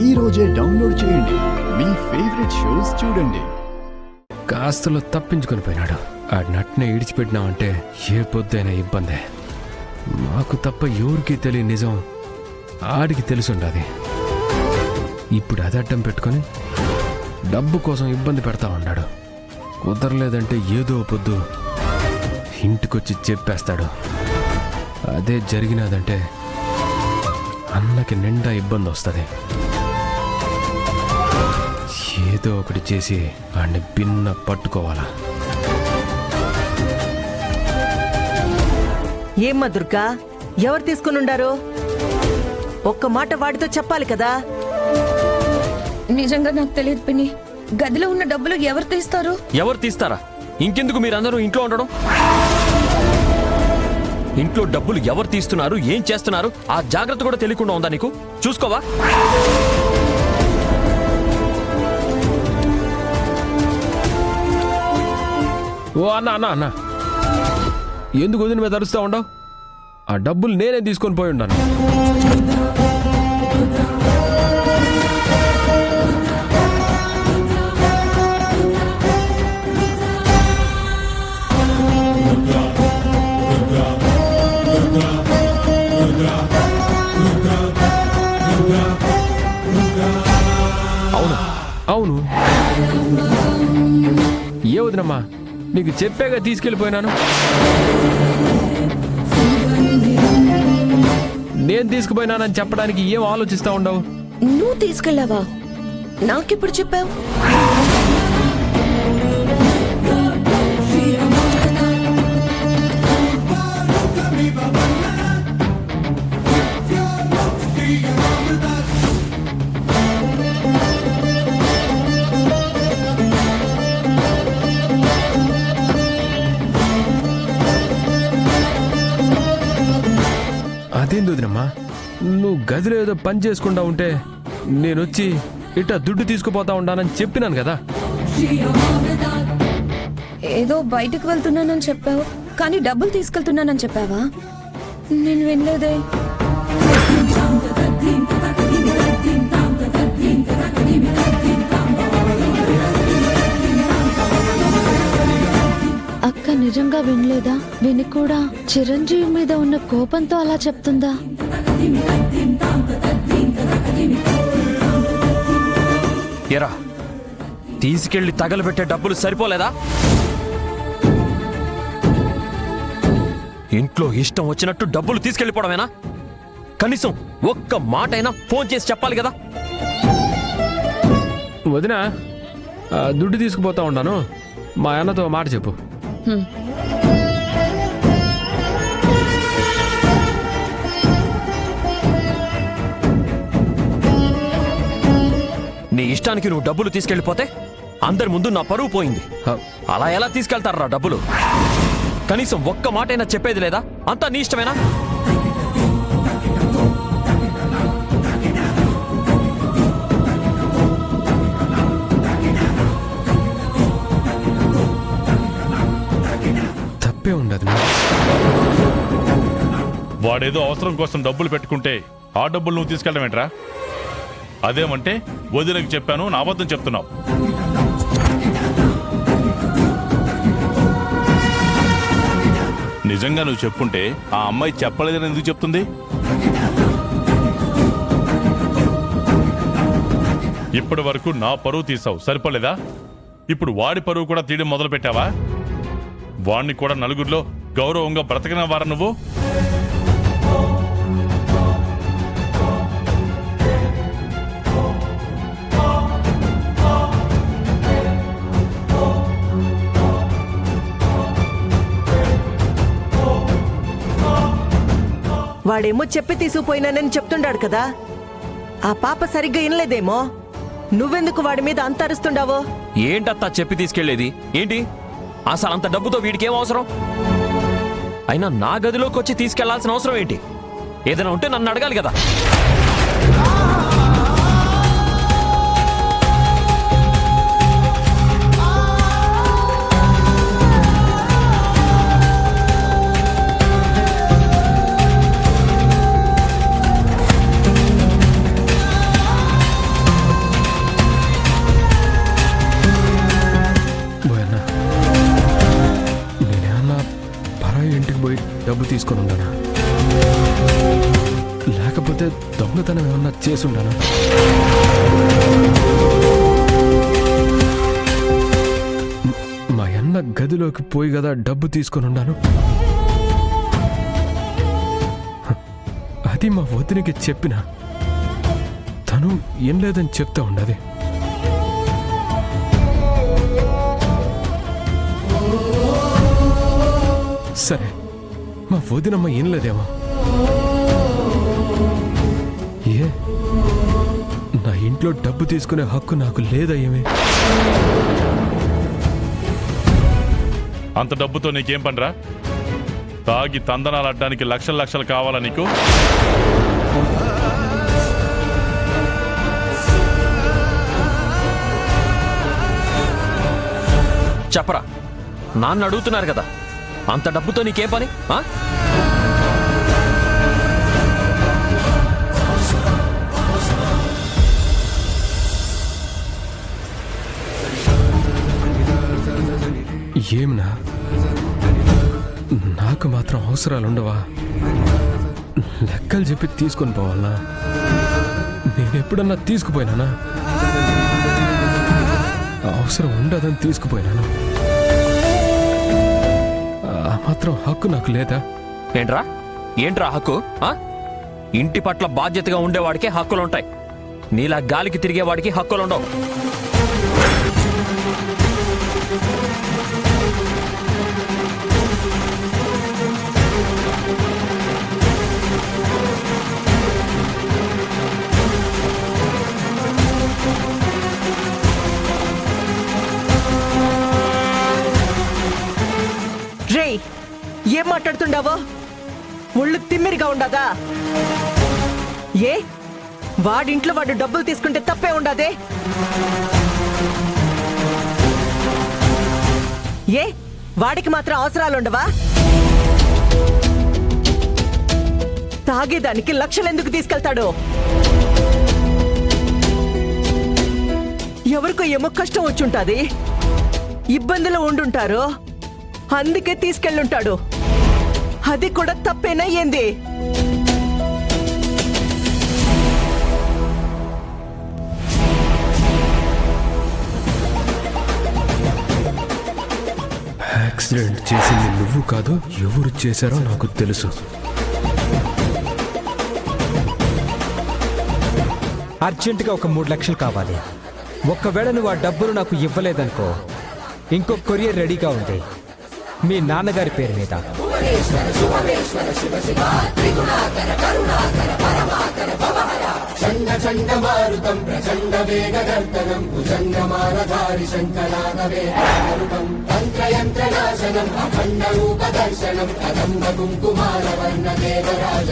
ఈ రోజే డౌన్లోడ్ చేయండి. మీ ఫేవరెట్ షోస్ చూడండి. కాస్తలో తప్పించుకొని పోయినాడు. ఆ నట్నే ఇడిచిపెట్టినామంటే ఏ పొద్దైనా ఇబ్బందే. మాకు తప్ప ఎవరికి తెలియని నిజం ఆడికి తెలుసుండది. ఇప్పుడు అది అడ్డం పెట్టుకొని డబ్బు కోసం ఇబ్బంది పెడతా ఉన్నాడు. కుదరలేదంటే ఏదో పొద్దు ఇంటికొచ్చి చెప్పేస్తాడు. అదే జరిగినదంటే అన్నకి నిండా ఇబ్బంది వస్తుంది. ఏదో ఒకటి చేసి వాడిని భిన్న పట్టుకోవాలా. ఏమ్మా దుర్గా, ఎవరు తీసుకుని ఉండారు? ఒక్క మాట వాడితో చెప్పాలి కదా. నిజంగా నాకు తెలియదు పిన్ని. గదిలో ఉన్న డబ్బులు ఎవరు తీస్తారు? ఎవరు తీస్తారా? ఇంకెందుకు మీరందరూ ఇంట్లో ఉండడం? ఇంట్లో డబ్బులు ఎవరు తీస్తున్నారు, ఏం చేస్తున్నారు, ఆ జాగ్రత్త కూడా తెలియకుండా ఉందా నీకు? చూసుకోవా? ఓ అన్న అన్న అన్న, ఎందుకు వదిన మీద అరుస్తూ ఉండవు? ఆ డబ్బులు నేనే తీసుకొని పోయి ఉన్నాను. అవును అవును, ఏ వదినమ్మా, నీకు చెప్పాగా తీసుకెళ్ళిపోయినాను. నేను తీసుకుపోయినానని చెప్పడానికి ఏం ఆలోచిస్తా ఉండవు? నువ్వు తీసుకెళ్ళావా? నాకెప్పుడు చెప్పావు? అదేంది వదినమ్మా, నువ్వు గదిలో ఏదో పని చేసుకుంటా ఉంటే నేనొచ్చి ఇట్టా దుడ్డు తీసుకుపోతా ఉండానని చెప్పినాను కదా. ఏదో బయటకు వెళ్తున్నానని చెప్పావు, కానీ డబ్బులు తీసుకెళ్తున్నానని చెప్పావా? నేను వినలేదే. అక్క నిజంగా వినలేదా? విని కూడా చిరంజీవి మీద ఉన్న కోపంతో అలా చెప్తుందా? ఎరా, తీసుకెళ్లి తగలబెట్టే డబ్బులు సరిపోలేదా? ఇంట్లో ఇష్టం వచ్చినట్టు డబ్బులు తీసుకెళ్లిపోవడమేనా? కనీసం ఒక్క మాటైనా ఫోన్ చేసి చెప్పాలి కదా. వదిన, దుడ్డు తీసుకుపోతా ఉన్నాను, మా అన్నతో మాట చెప్పు. నీ ఇష్టానికి నువ్వు డబ్బులు తీసుకెళ్లిపోతే అందరి ముందు నా పరువు పోయింది. అలా ఎలా తీసుకెళ్తారా డబ్బులు? కనీసం ఒక్క మాటైనా చెప్పేది లేదా? అంతా నీ ఇష్టమేనా? తప్పే ఉండదు. వాడేదో అవసరం కోసం డబ్బులు పెట్టుకుంటే ఆ డబ్బులు నువ్వు తీసుకెళ్ళడం ఏంట్రా? అదేమంటే వదినకి చెప్పాను నా అబద్ధం చెప్తున్నావు. నిజంగా నువ్వు చెప్పుంటే ఆ అమ్మాయి చెప్పలేదని ఎందుకు చెప్తుంది? ఇప్పటి వరకు నా పరువు తీసావు, సరిపోలేదా? ఇప్పుడు వాడి పరువు కూడా తీయడం మొదలు పెట్టావా? వాణ్ణి కూడా నలుగురిలో గౌరవంగా బ్రతకనివారా నువ్వు? వాడేమో చెప్పి తీసుకుపోయినానని చెప్తుండాడు కదా. ఆ పాప సరిగ్గా వినలేదేమో. నువ్వెందుకు వాడి మీద అంత అరుస్తుండావో? ఏంటత్తా చెప్పి తీసుకెళ్లేది ఏంటి? అసలు అంత డబ్బుతో వీడికేం అవసరం? అయినా నా గదిలోకి వచ్చి తీసుకెళ్లాల్సిన అవసరం ఏంటి? ఏదైనా ఉంటే నన్ను అడగాలి కదా. డబ్బు తీసుకొని ఉండానా, లేకపోతే దొంగతనం ఏమన్నా చేసుండానా? మా అన్న గదిలోకి పోయి కదా డబ్బు తీసుకొని ఉండాను. అది మా వదినికి చెప్పిన తను ఏం లేదని చెప్తా ఉండదు. సరే, మా వదినమ్మ ఏం లేదేమో. ఏ నా ఇంట్లో డబ్బు తీసుకునే హక్కు నాకు లేదా ఏమి? అంత డబ్బుతో నీకేం పనిరా? తాగి తందనాలు అడ్డానికి లక్షలు లక్షలు కావాలా నీకు? చెప్పరా, నాన్న అడుగుతున్నారు కదా, అంత డబ్బుతో నీకేం పని? ఆ? ఏమినా, నాకు మాత్రం అవసరాలుండవా? లెక్కలు చెప్పి తీసుకొని పోవాలనా? నేనెప్పుడన్నా తీసుకుపోయినానా? అవసరం ఉండదని తీసుకుపోయినాను. ఆ మాత్రం హక్కు నాకు లేదా? ఏంట్రా హక్కు? ఆ? ఇంటి పట్ల బాధ్యతగా ఉండేవాడికి హక్కులుంటాయి, నీలా గాలికి తిరిగేవాడికి హక్కులుండవు. రే, ఏం మాట్లాడుతుండావో? ఒళ్ళు తిమ్మిరిగా ఉండదా? ఏ వాడింట్లో వాడు డబ్బులు తీసుకుంటే తప్పే ఉండదే? ఏ వాడికి మాత్రం అవసరాలుండవా? తాగేదానికి లక్షలెందుకు తీసుకెళ్తాడు? ఎవరికో ఏమో కష్టం వచ్చుంటాది, ఇబ్బందులు ఉండుంటారు, అందుకే తీసుకెళ్ళుంటాడు. అది కూడా తప్పేనా ఏంది? యాక్సిడెంట్ చేసింది నువ్వు కాదు, ఎవరు చేశారో నాకు తెలుసు. అర్జెంటుగా ఒక 3 లక్షలు కావాలి. ఒక్కవేళ నువ్వు ఆ డబ్బులు నాకు ఇవ్వలేదనుకో, ఇంకో కొరియర్ రెడీగా ఉంది మీ నాన్నగారి పేరు మీద. తంత్రయంత్రనాశనం అఖండ రూపదర్శనం కదంబ కుంకుమాల వర్ణ దేవరాజ